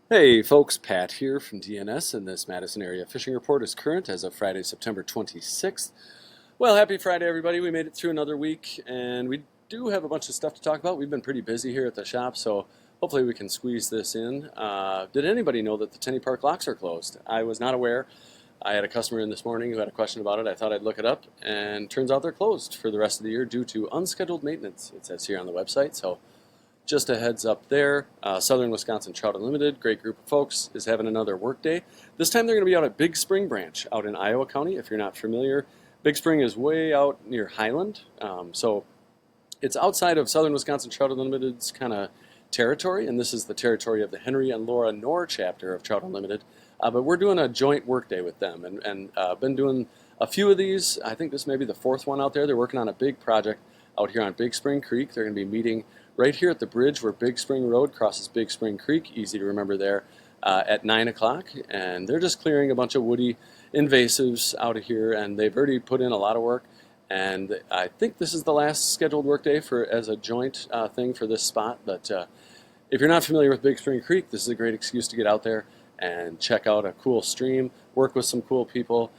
Hey folks, Pat here from DNS, and this Madison area fishing report is current as of Friday, September 26th. Well, happy Friday, everybody. We made it through another week, and we do have a bunch of stuff to talk about. We've been pretty busy here at the shop, so hopefully we can squeeze this in. Did anybody know that the Tenny Park locks are closed? I was not aware. I had a customer in this morning who had a question about it. I thought I'd look it up, and turns out they're closed for the rest of the year due to unscheduled maintenance. It says here on the website, so just a heads up there. Southern Wisconsin Trout Unlimited, great group of folks, is having another workday. This time they're going to be out at Big Spring Branch out in Iowa County. If you're not familiar, Big Spring is way out near Highland. So it's outside of Southern Wisconsin Trout Unlimited's kind of territory, and this is the territory of the Henry and Laura Knorr chapter of Trout Unlimited. But we're doing a joint workday with them, and been doing a few of these. I think this may be the fourth one out there. They're working on a big project out here on Big Spring Creek. They're going to be meeting right here at the bridge where Big Spring Road crosses Big Spring Creek, easy to remember there, at 9 o'clock. And they're just clearing a bunch of woody invasives out of here, and they've already put in a lot of work. And I think this is the last scheduled workday for as a joint thing for this spot. But if you're not familiar with Big Spring Creek, this is a great excuse to get out there and check out a cool stream, work with some cool people.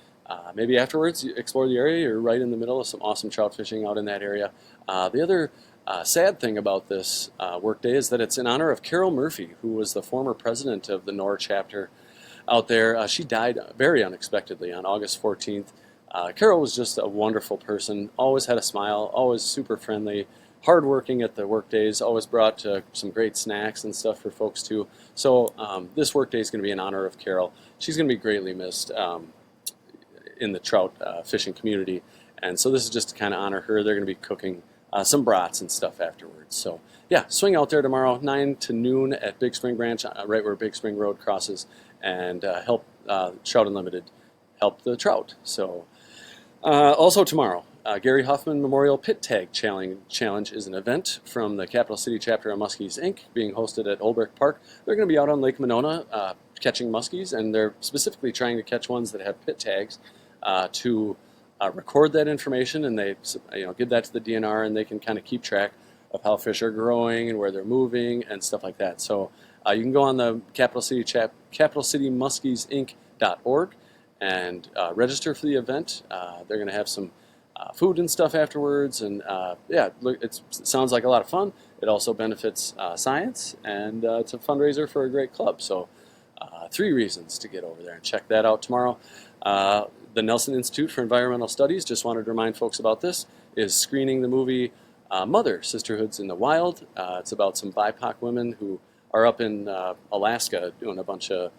Maybe afterwards, you explore the area. You're right in the middle of some awesome trout fishing out in that area. The other sad thing about this workday is that it's in honor of Carol Murphy, who was the former president of the Knorr chapter out there. She died very unexpectedly on August 14th. Carol was just a wonderful person, always had a smile, always super friendly, hardworking at the work days, always brought some great snacks and stuff for folks too. So this work day is going to be in honor of Carol. She's going to be greatly missed in the trout fishing community. And so this is just to kind of honor her. They're going to be cooking some brats and stuff afterwards. So yeah, swing out there tomorrow, 9 to noon at Big Spring Branch, right where Big Spring Road crosses, and help Trout Unlimited help the trout. So also tomorrow, Gary Huffman Memorial Pit Tag Challenge is an event from the Capital City chapter of Muskies Inc. being hosted at Olbrich Park. They're going to be out on Lake Monona catching muskies, and they're specifically trying to catch ones that have pit tags to record that information, and they give that to the DNR, and they can kind of keep track of how fish are growing and where they're moving and stuff like that. So you can go on the Capital City Muskies Inc.org and register for the event. They're going to have some food and stuff afterwards, and yeah, look, it sounds like a lot of fun. It also benefits science, and it's a fundraiser for a great club. So 3 reasons to get over there and check that out tomorrow. The Nelson Institute for Environmental Studies, just wanted to remind folks about this, is screening the movie Mother, Sisterhoods in the Wild. It's about some BIPOC women who are up in Alaska doing a bunch of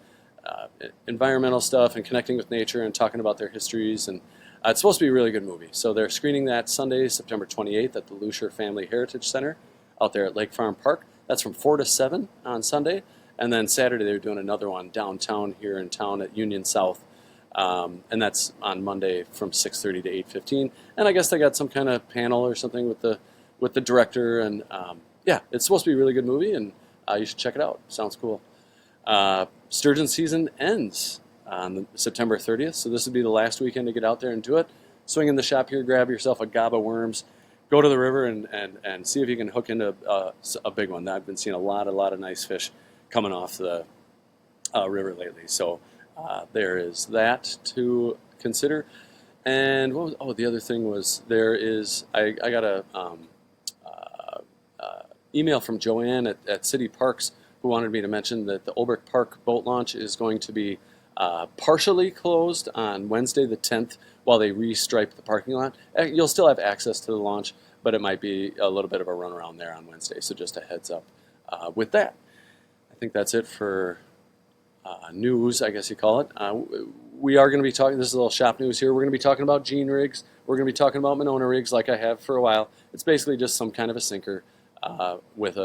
environmental stuff and connecting with nature and talking about their histories. And it's supposed to be a really good movie. So they're screening that Sunday, September 28th at the Lucier Family Heritage Center out there at Lake Farm Park. That's from 4 to 7 on Sunday. And then Saturday they're doing another one downtown here in town at Union South. And that's on Monday from 6:30 to 8:15. And I guess they got some kind of panel or something with the director. And yeah, it's supposed to be a really good movie, and you should check it out. Sounds cool. Sturgeon season ends on September 30th, so this would be the last weekend to get out there and do it. Swing in the shop here, grab yourself a gob of worms, go to the river, and see if you can hook into a big one. I've been seeing a lot of nice fish coming off the river lately. So there is that to consider. And the other thing was I got a email from Joanne at City Parks who wanted me to mention that the Olbrich Park boat launch is going to be partially closed on Wednesday the 10th while they restripe the parking lot. You'll still have access to the launch, but it might be a little bit of a runaround there on Wednesday, so just a heads up with that. I think that's it for news, I guess you call it. We are going to be talking, this is a little shop news here, we're going to be talking about gene rigs, we're going to be talking about Monona rigs like I have for a while. It's basically just some kind of a sinker with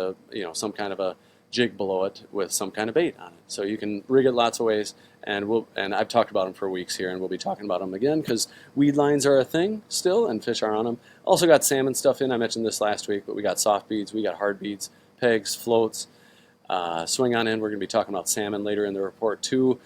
some kind of a jig below it with some kind of bait on it. So you can rig it lots of ways, and I've talked about them for weeks here, and we'll be talking about them again because weed lines are a thing still, and fish are on them. Also got salmon stuff in. I mentioned this last week, but we got soft beads, we got hard beads, pegs, floats. Swing on in. We're going to be talking about salmon later in the report too.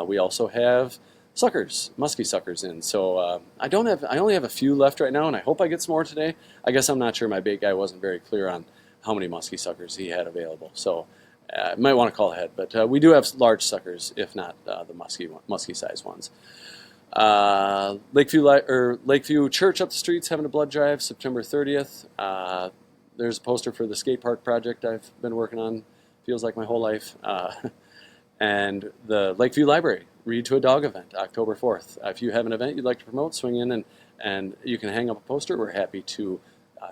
We also have suckers, musky suckers in. So I only have a few left right now, and I hope I get some more today. I guess I'm not sure. My bait guy wasn't very clear on how many musky suckers he had available. So Might want to call ahead, but we do have large suckers, if not the musky size ones. Lakeview Church up the street's having a blood drive September 30th. There's a poster for the skate park project I've been working on, feels like my whole life. And the Lakeview Library Read to a Dog event, October 4th. If you have an event you'd like to promote, swing in and you can hang up a poster. We're happy to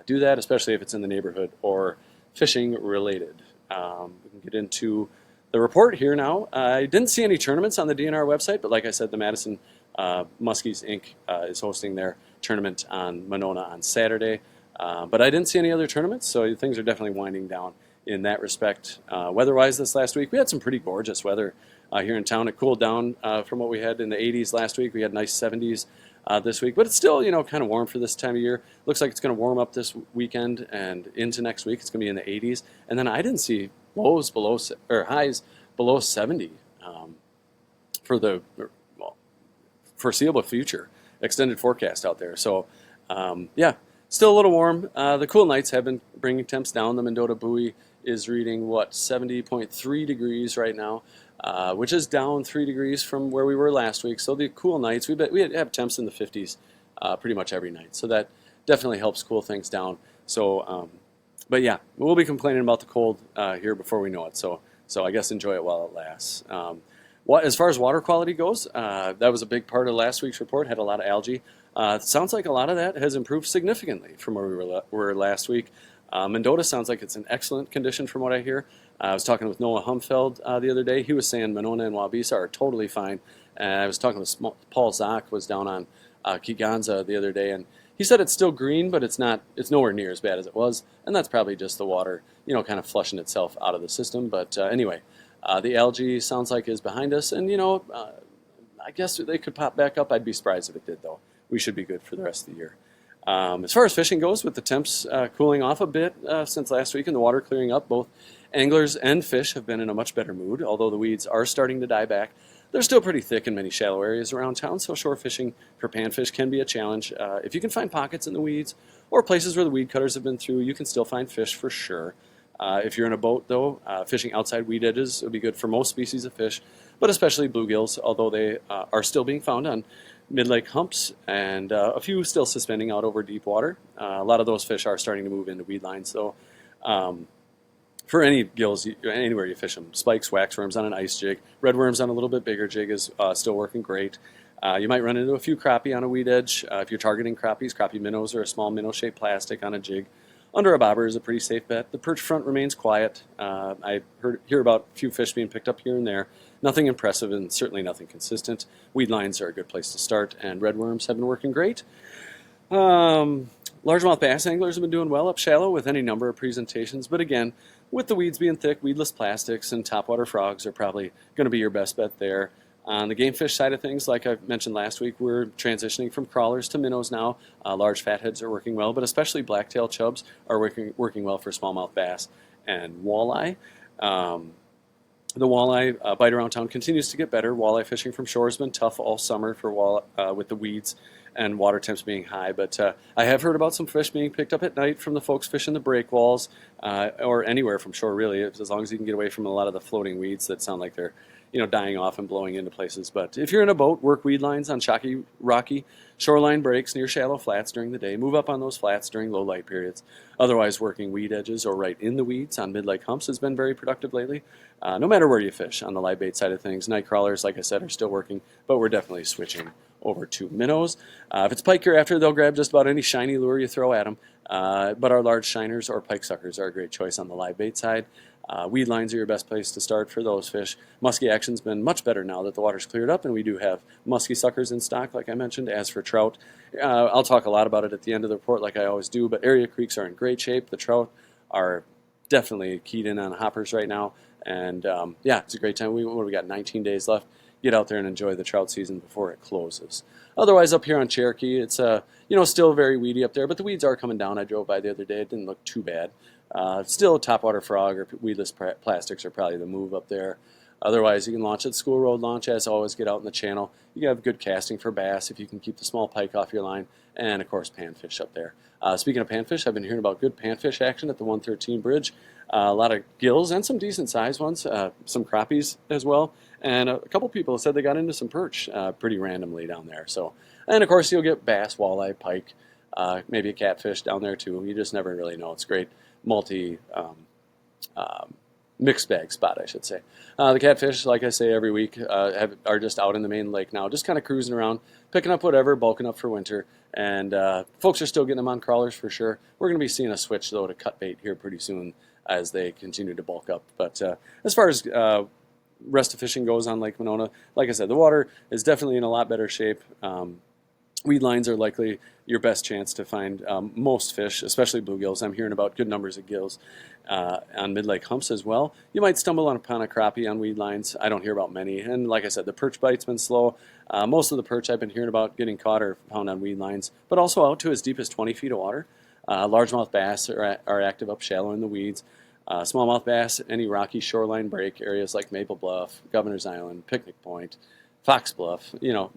do that, especially if it's in the neighborhood or fishing related. We can get into the report here now. I didn't see any tournaments on the DNR website, but like I said, the Madison Muskies Inc. Is hosting their tournament on Monona on Saturday. But I didn't see any other tournaments, so things are definitely winding down in that respect. Weather-wise this last week, we had some pretty gorgeous weather here in town. It cooled down from what we had in the 80s last week. We had nice 70s this week, but it's still, kind of warm for this time of year. Looks like it's going to warm up this weekend and into next week. It's going to be in the 80s. And then I didn't see highs below 70 for the foreseeable future extended forecast out there. So, still a little warm. The cool nights have been bringing temps down. The Mendota buoy is reading, 70.3 degrees right now, which is down 3 degrees from where we were last week. So the cool nights, we have temps in the 50s pretty much every night. So that definitely helps cool things down. So, but yeah, we'll be complaining about the cold here before we know it. So I guess enjoy it while it lasts. As far as water quality goes, that was a big part of last week's report. Had a lot of algae. It sounds like a lot of that has improved significantly from where we were last week. Mendota sounds like it's in excellent condition from what I hear. I was talking with Noah Humfeld the other day. He was saying Monona and Wabisa are totally fine. I was talking with Paul Zock, was down on Kegonza the other day, and he said it's still green, but it's nowhere near as bad as it was, and that's probably just the water, kind of flushing itself out of the system. But anyway, the algae sounds like is behind us, and I guess they could pop back up. I'd be surprised if it did, though. We should be good for the rest of the year. As far as fishing goes, with the temps cooling off a bit since last week and the water clearing up, both anglers and fish have been in a much better mood. Although the weeds are starting to die back, they're still pretty thick in many shallow areas around town, so shore fishing for panfish can be a challenge. If you can find pockets in the weeds or places where the weed cutters have been through, you can still find fish for sure. If you're in a boat, though, fishing outside weed edges would be good for most species of fish, but especially bluegills, although they are still being found on mid-lake humps, and a few still suspending out over deep water. A lot of those fish are starting to move into weed lines, though. For any gills, anywhere you fish them, spikes, waxworms on an ice jig, redworms on a little bit bigger jig is still working great. You might run into a few crappie on a weed edge. If you're targeting crappies, crappie minnows or a small minnow-shaped plastic on a jig under a bobber is a pretty safe bet. The perch front remains quiet. I hear about a few fish being picked up here and there. Nothing impressive and certainly nothing consistent. Weed lines are a good place to start, and redworms have been working great. Largemouth bass anglers have been doing well up shallow with any number of presentations, but again, with the weeds being thick, weedless plastics and topwater frogs are probably going to be your best bet there. On the game fish side of things, like I mentioned last week, we're transitioning from crawlers to minnows now. Large fatheads are working well, but especially blacktail chubs are working well for smallmouth bass and walleye. The walleye bite around town continues to get better. Walleye fishing from shore has been tough all summer for with the weeds and water temps being high. But I have heard about some fish being picked up at night from the folks fishing the breakwalls or anywhere from shore, really, as long as you can get away from a lot of the floating weeds that sound like they're dying off and blowing into places. But if you're in a boat, work weed lines on chalky, rocky shoreline breaks near shallow flats during the day. Move up on those flats during low light periods. Otherwise, working weed edges or right in the weeds on mid-lake humps has been very productive lately. No matter where you fish on the live bait side of things, night crawlers, like I said, are still working, but we're definitely switching over to minnows. If it's pike you're after, they'll grab just about any shiny lure you throw at them. But our large shiners or pike suckers are a great choice on the live bait side. Weed lines are your best place to start for those fish. Muskie action's been much better now that the water's cleared up, and we do have muskie suckers in stock, like I mentioned. As for trout, I'll talk a lot about it at the end of the report, like I always do, but area creeks are in great shape. The trout are definitely keyed in on hoppers right now, and it's a great time. We got 19 days left. Get out there and enjoy the trout season before it closes. Otherwise, up here on Cherokee, it's still very weedy up there, but the weeds are coming down. I drove by the other day; it didn't look too bad. Still, topwater frog or weedless plastics are probably the move up there. Otherwise, you can launch at School Road Launch. As always, get out in the channel. You can have good casting for bass if you can keep the small pike off your line, and of course, panfish up there. Speaking of panfish, I've been hearing about good panfish action at the 113 bridge. A lot of gills and some decent sized ones, some crappies as well. And a couple people said they got into some perch pretty randomly down there. So, and of course, you'll get bass, walleye, pike, maybe a catfish down there too. You just never really know. It's great multi mixed bag spot, I should say. The catfish, like I say every week, are just out in the main lake now, just kind of cruising around, picking up whatever, bulking up for winter. And folks are still getting them on crawlers for sure. We're going to be seeing a switch, though, to cut bait here pretty soon as they continue to bulk up. But as far as rest of fishing goes on Lake Monona, like I said, the water is definitely in a lot better shape. Weed lines are likely your best chance to find most fish, especially bluegills. I'm hearing about good numbers of gills on mid-lake humps as well. You might stumble upon a crappie on weed lines. I don't hear about many. And like I said, the perch bite's been slow. Most of the perch I've been hearing about getting caught are found on weed lines, but also out to as deep as 20 feet of water. Largemouth bass are active up shallow in the weeds. Smallmouth bass, any rocky shoreline break areas like Maple Bluff, Governor's Island, Picnic Point, Fox Bluff.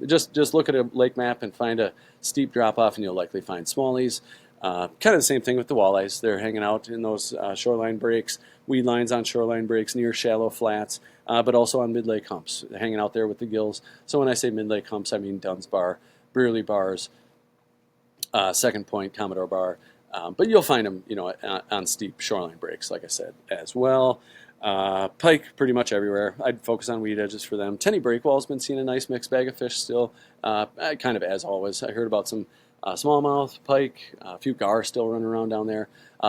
Just look at a lake map and find a steep drop off, and you'll likely find smallies. Kind of the same thing with the walleyes. They're hanging out in those shoreline breaks, weed lines on shoreline breaks near shallow flats, but also on mid-lake humps. They're hanging out there with the gills. So when I say mid-lake humps, I mean Dunn's Bar, Brearley Bars, Second Point, Commodore Bar. But you'll find them, on steep shoreline breaks, like I said, as well. Pike pretty much everywhere. I'd focus on weed edges for them. Tenny Breakwall's been seeing a nice mixed bag of fish still, kind of as always. I heard about some smallmouth, pike, a few gar still running around down there.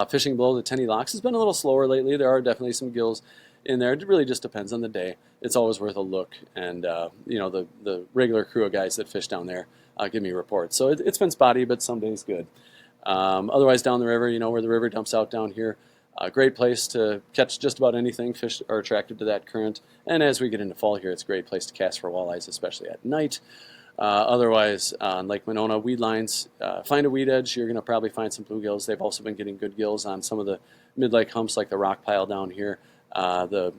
Fishing below the Tenny Locks has been a little slower lately. There are definitely some gills in there. It really just depends on the day. It's always worth a look, and the regular crew of guys that fish down there give me reports. So it's been spotty, but some days good. Otherwise, down the river, where the river dumps out down here, a great place to catch just about anything. Fish are attracted to that current. And as we get into fall here, it's a great place to cast for walleyes, especially at night. Otherwise, on Lake Monona, weed lines, find a weed edge. You're going to probably find some bluegills. They've also been getting good gills on some of the mid-lake humps like the rock pile down here, the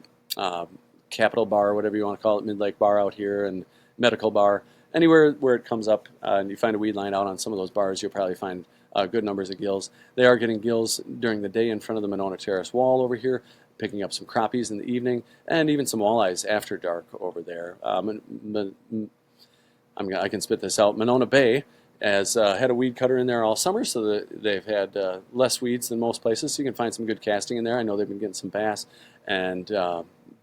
Capital Bar, whatever you want to call it, mid-lake bar out here, and Medical Bar. Anywhere where it comes up and you find a weed line out on some of those bars, you'll probably find good numbers of gills. They are getting gills during the day in front of the Monona Terrace wall over here, picking up some crappies in the evening, and even some walleyes after dark over there. I can spit this out. Monona Bay has had a weed cutter in there all summer, so that they've had less weeds than most places, so you can find some good casting in there. I know they've been getting some bass, and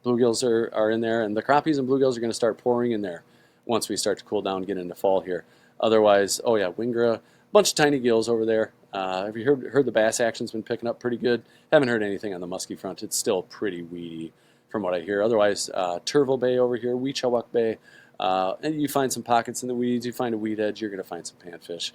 bluegills are in there, and the crappies and bluegills are going to start pouring in there once we start to cool down and get into fall here. Otherwise, Wingra, bunch of tiny gills over there. Have you heard the bass action's been picking up pretty good? Haven't heard anything on the muskie front. It's still pretty weedy from what I hear. Otherwise, Turville Bay over here, Weechawuk Bay, and you find some pockets in the weeds. You find a weed edge, you're going to find some panfish.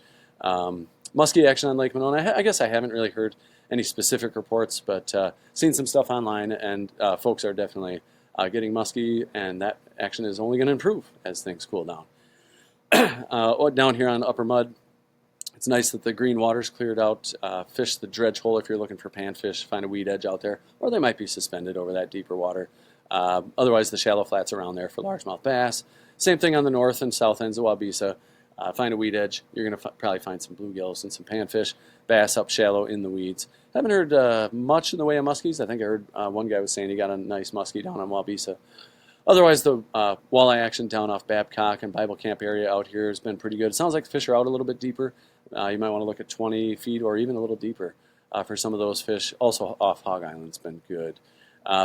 Muskie action on Lake Monona, I guess I haven't really heard any specific reports, but seen some stuff online, and folks are definitely getting muskie, and that action is only going to improve as things cool down. Down here on Upper Mud, it's nice that the green water's cleared out. Fish the dredge hole if you're looking for panfish. Find a weed edge out there, or they might be suspended over that deeper water. Otherwise, the shallow flats around there for largemouth bass. Same thing on the north and south ends of Waubesa. Find a weed edge. You're going to probably find some bluegills and some panfish. Bass up shallow in the weeds. Haven't heard much in the way of muskies. I think I heard one guy was saying he got a nice muskie down on Waubesa. Otherwise, the walleye action down off Babcock and Bible Camp area out here has been pretty good. It sounds like the fish are out a little bit deeper. You might want to look at 20 feet or even a little deeper for some of those fish. Also off Hog Island's been good.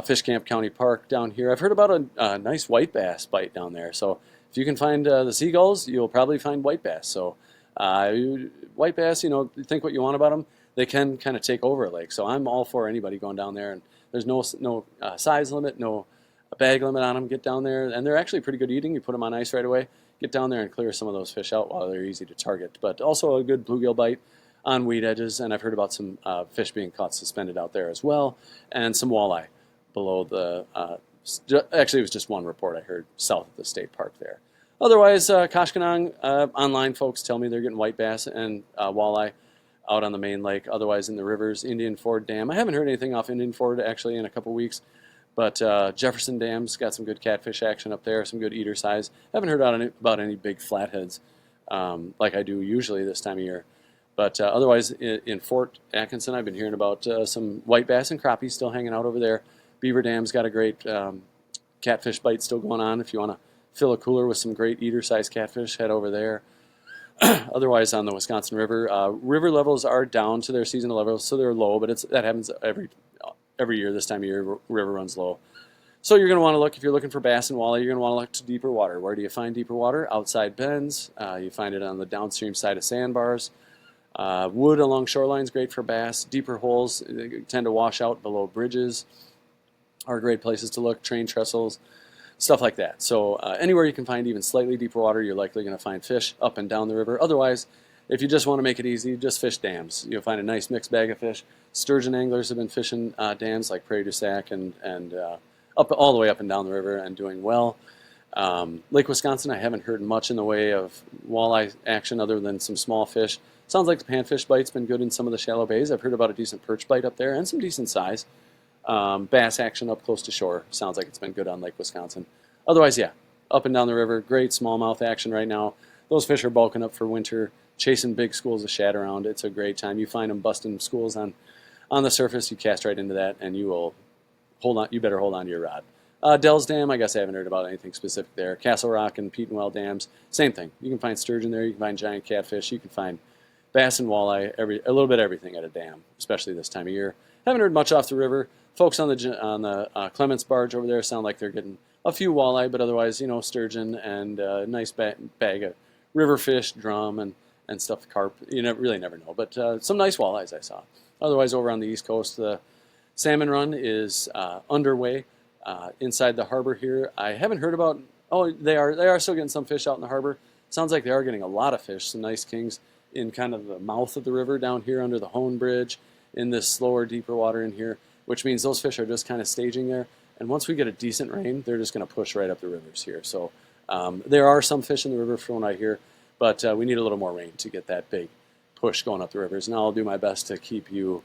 Fish Camp County Park down here. I've heard about a nice white bass bite down there. So if you can find the seagulls, you'll probably find white bass. So white bass, think what you want about them. They can kind of take over a lake. So I'm all for anybody going down there. And there's no size limit, no bag limit on them. Get down there. And they're actually pretty good eating. You put them on ice right away. Get down there and clear some of those fish out while they're easy to target. But also a good bluegill bite on weed edges. And I've heard about some fish being caught suspended out there as well. And some walleye below the, actually it was just one report I heard south of the state park there. Otherwise, Koshkonong, online folks tell me they're getting white bass and walleye out on the main lake. Otherwise in the rivers, Indian Ford Dam. I haven't heard anything off Indian Ford actually in a couple weeks, but Jefferson Dam's got some good catfish action up there, some good eater size. Haven't heard about any big flatheads like I do usually this time of year. But otherwise, in Fort Atkinson, I've been hearing about some white bass and crappie still hanging out over there. Beaver Dam's got a great catfish bite still going on. If you want to fill a cooler with some great eater-sized catfish, head over there. Otherwise, on the Wisconsin River, river levels are down to their seasonal levels, so they're low. But that happens every year. This time of year, river runs low. So you're going to want to look, if you're looking for bass and walleye, you're going to want to look to deeper water. Where do you find deeper water? Outside bends. You find it on the downstream side of sandbars. Wood along shorelines, great for bass. Deeper holes tend to wash out below bridges, are great places to look. Train trestles, stuff like that. So anywhere you can find even slightly deeper water, you're likely going to find fish up and down the river. Otherwise, if you just want to make it easy, just fish dams. You'll find a nice mixed bag of fish. Sturgeon anglers have been fishing dams like Prairie du Sac and up all the way up and down the river and doing well. Lake Wisconsin, I haven't heard much in the way of walleye action other than some small fish. Sounds like the panfish bite's been good in some of the shallow bays. I've heard about a decent perch bite up there and some decent size. Bass action up close to shore. Sounds like it's been good on Lake Wisconsin. Otherwise, yeah, up and down the river, great smallmouth action right now. Those fish are bulking up for winter, chasing big schools of shad around. It's a great time. You find them busting schools on the surface, you cast right into that, and you will hold on. You better hold on to your rod. Dells Dam, I guess I haven't heard about anything specific there. Castle Rock and Pete and Well dams, same thing. You can find sturgeon there. You can find giant catfish. You can find bass and walleye, a little bit of everything at a dam, especially this time of year. Haven't heard much off the river. Folks on the Clements barge over there sound like they're getting a few walleye, but otherwise, sturgeon and a nice bag of river fish, drum, and stuff, carp. You really never know, but some nice walleyes I saw. Otherwise, over on the East Coast, the salmon run is underway inside the harbor here. I haven't heard about. Oh, they are still getting some fish out in the harbor. Sounds like they are getting a lot of fish. Some nice kings in kind of the mouth of the river down here under the Hone Bridge, in this slower, deeper water in here, which means those fish are just kind of staging there. And once we get a decent rain, they're just going to push right up the rivers here. So there are some fish in the river from what I hear, but we need a little more rain to get that big push going up the rivers. And I'll do my best to keep you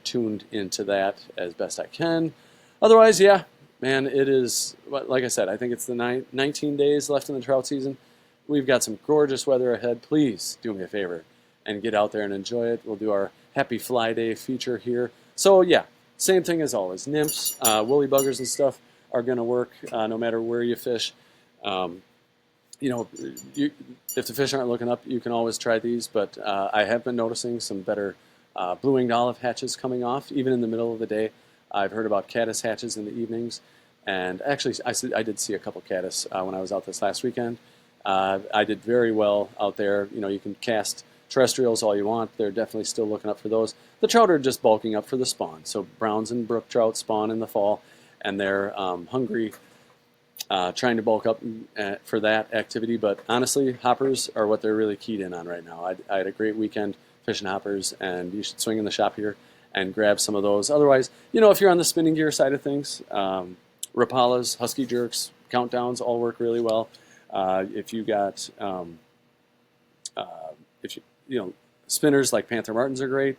tuned into that as best I can. Otherwise, yeah, man, it is, like I said, I think it's the 19 days left in the trout season. We've got some gorgeous weather ahead. Please do me a favor and get out there and enjoy it. We'll do our Happy Fly Day feature here. So yeah, same thing as always. Nymphs, woolly buggers and stuff are going to work no matter where you fish. If the fish aren't looking up, you can always try these. But I have been noticing some better blue-winged olive hatches coming off, even in the middle of the day. I've heard about caddis hatches in the evenings. And actually, I did see a couple caddis when I was out this last weekend. I did very well out there. You can cast terrestrials all you want. They're definitely still looking up for those. The trout are just bulking up for the spawn. So browns and brook trout spawn in the fall, and they're hungry, trying to bulk up for that activity. But honestly, hoppers are what they're really keyed in on right now. I had a great weekend fishing hoppers, and you should swing in the shop here and grab some of those. Otherwise, if you're on the spinning gear side of things, Rapalas, Husky Jerks, Countdowns all work really well. If you got, spinners like Panther Martins are great.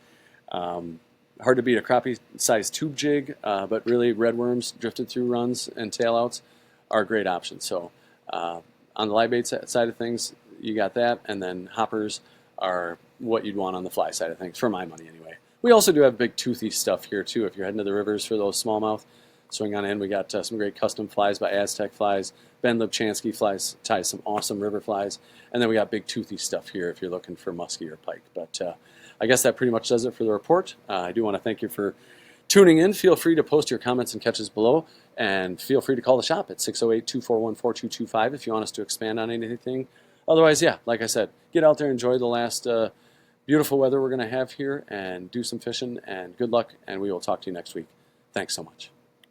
Hard to beat a crappie-sized tube jig, but really redworms drifted through runs and tailouts are great options. So on the live bait side of things, you got that, and then hoppers are what you'd want on the fly side of things, for my money anyway. We also do have big toothy stuff here too. If you're heading to the rivers for those smallmouth, swing on in. We got some great custom flies by Aztec Flies. Ben Lipchansky flies ties some awesome river flies. And then we got big toothy stuff here if you're looking for muskie or pike. But I guess that pretty much does it for the report. I do want to thank you for tuning in. Feel free to post your comments and catches below. And feel free to call the shop at 608-241-4225 if you want us to expand on anything. Otherwise, yeah, like I said, get out there, enjoy the last beautiful weather we're going to have here, and do some fishing. And good luck, and we will talk to you next week. Thanks so much.